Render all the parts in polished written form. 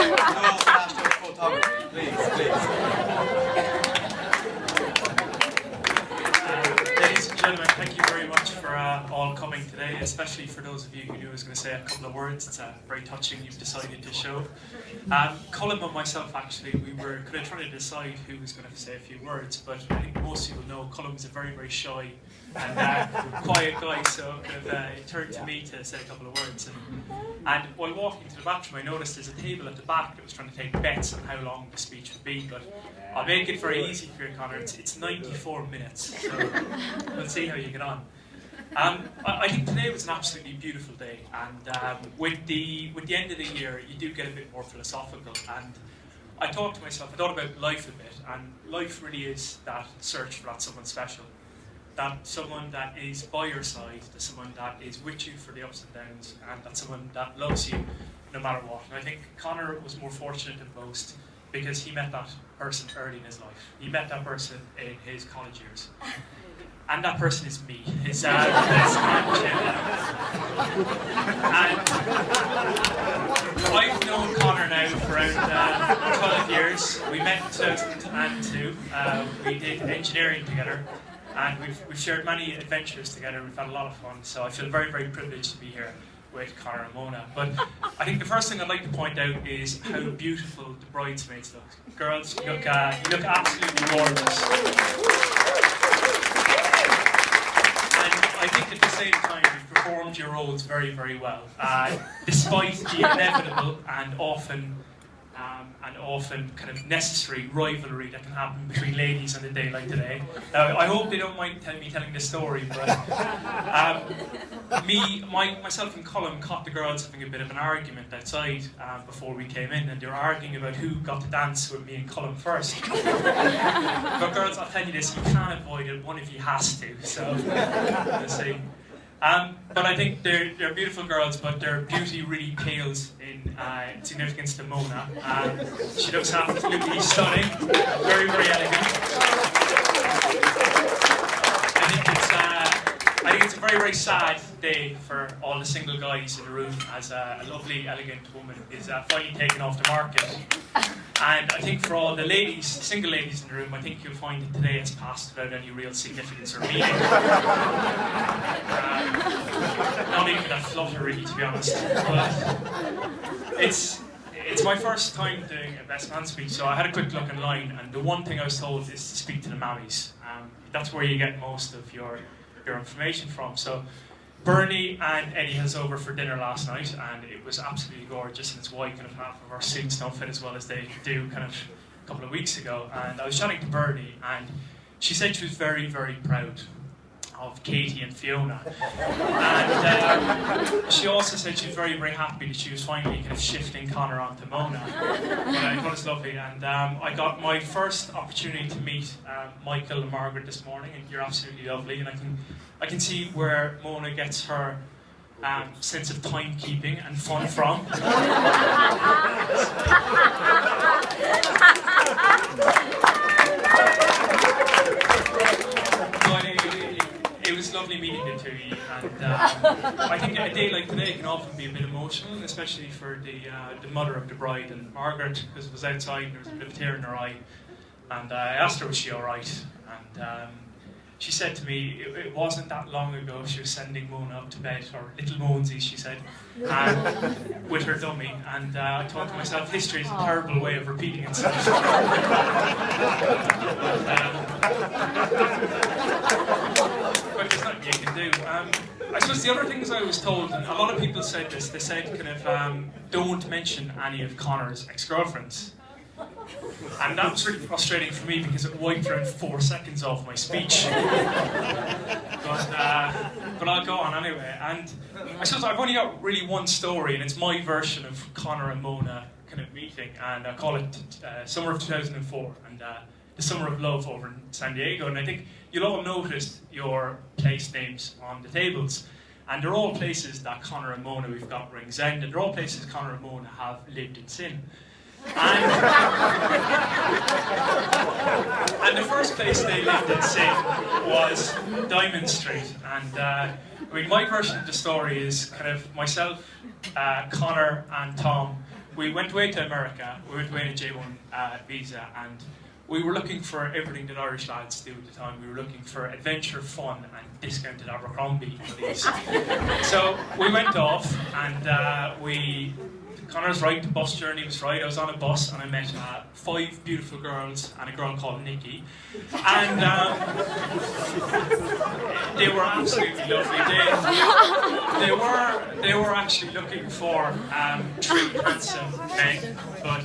No flash photography, please. Ladies and gentlemen, thank you very much for all coming today, especially for those of you who knew I was going to say a couple of words. It's very touching you've decided to show. Colin and myself, actually, we were kind of trying to decide who was going to say a few words, but I think most people know Colin was a very, very shy and quiet guy, so it turned to me to say a couple of words. And while walking to the bathroom, I noticed there's a table at the back that was trying to take bets on how long the speech would be, but I'll make it very easy for you, Conor. It's 94 minutes, so we'll see how you get on. I think today was an absolutely beautiful day, and with the end of the year, you do get a bit more philosophical. And I thought to myself, I thought about life a bit, and life really is that search for that someone special, that someone that is by your side, that someone that is with you for the ups and downs, and that someone that loves you no matter what. And I think Conor was more fortunate than most because he met that person early in his life. He met that person in his college years. And that person is me, his best man, Jim. And I've known Conor now for around 12 years. We met in 2002. We did engineering together, and we've shared many adventures together. We've had a lot of fun, so I feel very, very privileged to be here with Conor and Mona. But I think the first thing I'd like to point out is how beautiful the bridesmaids look. Girls, you look absolutely gorgeous. I think at the same time you've performed your roles very, very well, despite the inevitable and often kind of necessary rivalry that can happen between ladies on a day like today. Now, I hope they don't mind me telling this story, but myself and Colin caught the girls having a bit of an argument outside before we came in, and they were arguing about who got to dance with me and Colin first. But girls, I'll tell you this, you can't avoid it, one of you has to, so we'll see. But I think they're beautiful girls, but their beauty really pales in significance to Mona. She looks absolutely stunning, very, very elegant. I think it's a very, very sad day for all the single guys in the room as a lovely, elegant woman is finally taken off the market. And I think for all the ladies, single ladies in the room, I think you'll find that today has passed without any real significance or meaning. Not even that fluttery, to be honest. But it's my first time doing a best man speech, so I had a quick look online, and the one thing I was told is to speak to the mammies. That's where you get most of your information from. So Bernie and Eddie has over for dinner last night, and it was absolutely gorgeous, and it's why kind of half of our suits don't fit as well as they do kind of a couple of weeks ago. And I was chatting to Bernie, and she said she was very, very proud of Katie and Fiona. And she also said she was very, very happy that she was finally kind of shifting Conor onto Mona. But I thought it was lovely, and I got my first opportunity to meet Michael and Margaret this morning, and you're absolutely lovely, and I can see where Mona gets her sense of timekeeping and fun from. It was lovely meeting the two of you, and I think a day like today can often be a bit emotional, especially for the mother of the bride, and Margaret, because it was outside and there was a bit of a tear in her eye, and I asked her was she alright, and she said to me it wasn't that long ago she was sending Mona up to bed, or little Monesy she said, with her dummy, and I thought to myself, history is a terrible way of repeating itself. But there's nothing you can do. I suppose the other things I was told, and a lot of people said this, they said kind of don't mention any of Conor's ex-girlfriends. And that was really frustrating for me because it wiped around 4 seconds off my speech. But I'll go on anyway. And I suppose I've only got really one story, and it's my version of Conor and Mona kind of meeting, and I call it Summer of 2004, and the Summer of Love over in San Diego. And I think you'll all notice your place names on the tables. And they're all places that Conor and Mona, we've got rings end, and they're all places Conor and Mona have lived in sin. And the first place they lived in sin was Diamond Street. And I mean, my version of the story is kind of myself, Conor and Tom we went away to America. We went away on a J1 visa, and we were looking for everything that Irish lads do at the time. We were looking for adventure, fun, and discounted Abercrombie hoodies. So we went off, and Conor's right, the bus journey was right. I was on a bus and I met 5 beautiful girls and a girl called Nikki. And they were absolutely lovely. They were actually looking for 3 handsome men, but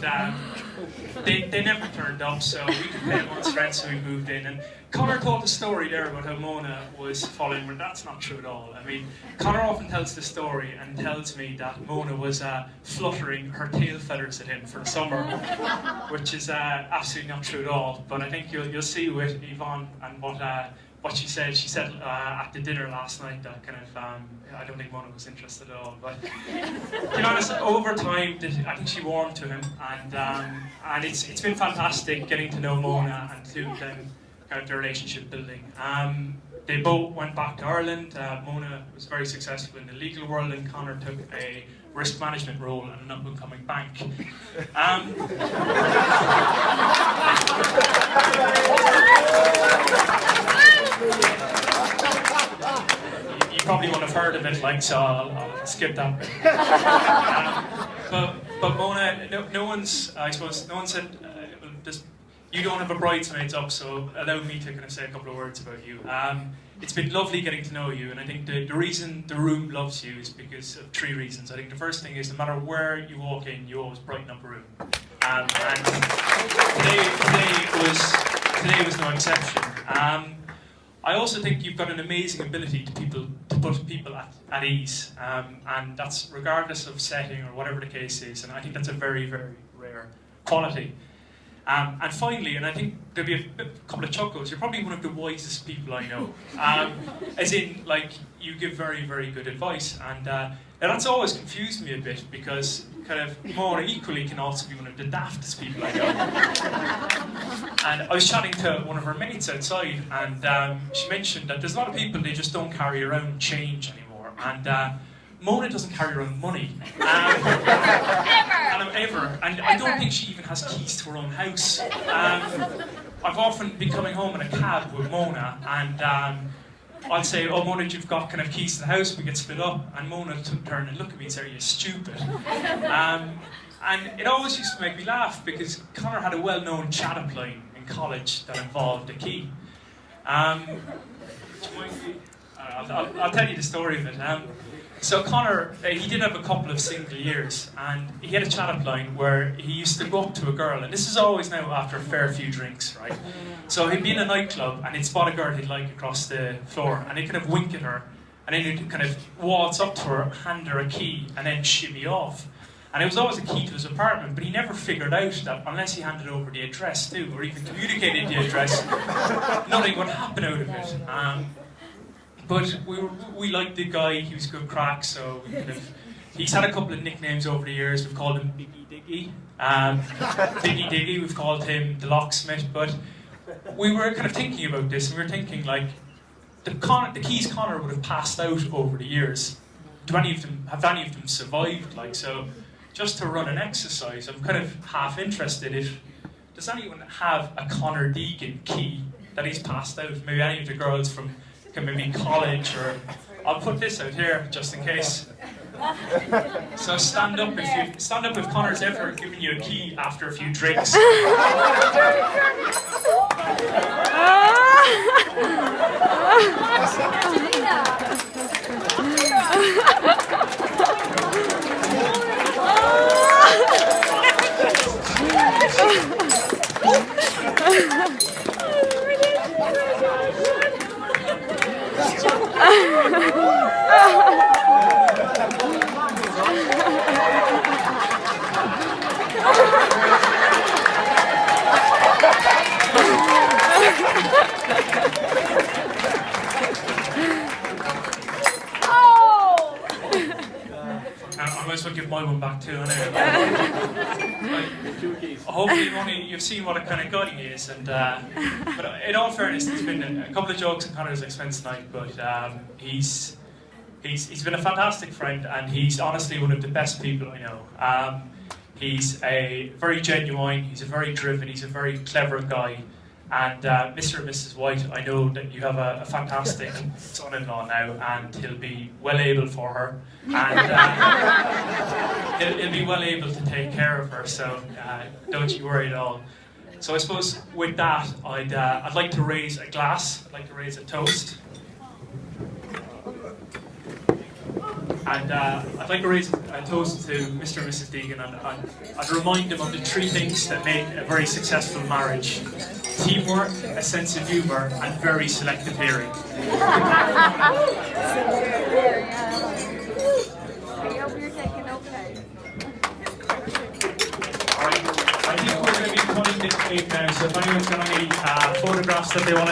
they never turned up, so we could pay month's rent, so we moved in. And Conor told the story there about how Mona was following her. That's not true at all. I mean, Conor often tells the story and tells me that Mona was fluttering her tail feathers at him for the summer, which is absolutely not true at all. But I think you'll see with Yvonne and what she said. She said at the dinner last night that kind of I don't think Mona was interested at all. But to be honest, over time, I think she warmed to him, and it's been fantastic getting to know Mona and to them. Kind of the relationship building. They both went back to Ireland. Mona was very successful in the legal world, and Conor took a risk management role in an up-and-coming bank. You probably won't have heard of it, like, so I'll skip that bit. But Mona, no one said, you don't have a bridesmaids up, so allow me to kind of say a couple of words about you. It's been lovely getting to know you, and I think the reason the room loves you is because of 3 reasons. I think the first thing is no matter where you walk in, you always brighten up a room. And today was no exception. I also think you've got an amazing ability to put people at ease, and that's regardless of setting or whatever the case is, and I think that's a very, very rare quality. And finally, and I think there'll be a couple of chuckles, you're probably one of the wisest people I know. As in, like, you give very, very good advice. And that's always confused me a bit, because kind of Mona equally can also be one of the daftest people I know. And I was chatting to one of her mates outside, and she mentioned that there's a lot of people, they just don't carry around change anymore. And Mona doesn't carry around money. Ever. And I don't think she even has keys to her own house. I've often been coming home in a cab with Mona, and I'll say, oh Mona, you've got kind of keys to the house, we get split up. And Mona will turn and look at me and say, are you stupid? And it always used to make me laugh, because Conor had a well-known chat-up line in college that involved a key. I'll tell you the story of it. So Conor, he did have a couple of single years, and he had a chat-up line where he used to go up to a girl, and this is always now after a fair few drinks, right? So he'd be in a nightclub, and he'd spot a girl he'd like across the floor, and he'd kind of wink at her, and then he'd kind of waltz up to her, hand her a key, and then shimmy off. And it was always a key to his apartment, but he never figured out that unless he handed over the address too, or even communicated the address, nothing would happen out of it. But we liked the guy, he was good crack, so we kind of, he's had a couple of nicknames over the years. We've called him Biggie Diggy. Biggie Diggy, we've called him the Locksmith, but we were kind of thinking about this, and we were thinking, like, the keys Conor would have passed out over the years. Have any of them survived? Like, so just to run an exercise, I'm kind of half interested does anyone have a Conor Deegan key that he's passed out? Maybe any of the girls from maybe college, or I'll put this out here just in case. So stand up if Conor's ever given you a key after a few drinks. I might as well give my one back too, anyway. Hopefully you've seen what a kind of guy he is, and but in all fairness, there's been a couple of jokes at Conor's expense tonight, but he's been a fantastic friend, and he's honestly one of the best people I know. He's a very genuine, he's a very driven, he's a very clever guy. And Mr. and Mrs. White, I know that you have a fantastic son-in-law now, and he'll be well able for her, and he'll be well able to take care of her, so don't you worry at all. So I suppose with that, I'd like to raise a glass, I'd like to raise a toast. And I'd like to raise a toast to Mr. and Mrs. Deegan, and I'd remind them of the 3 things that make a very successful marriage: teamwork, a sense of humour, and very selective hearing. I hope you're taking okay. Alright, I think we're going to be cutting this tape now, so if anyone's got any photographs that they want to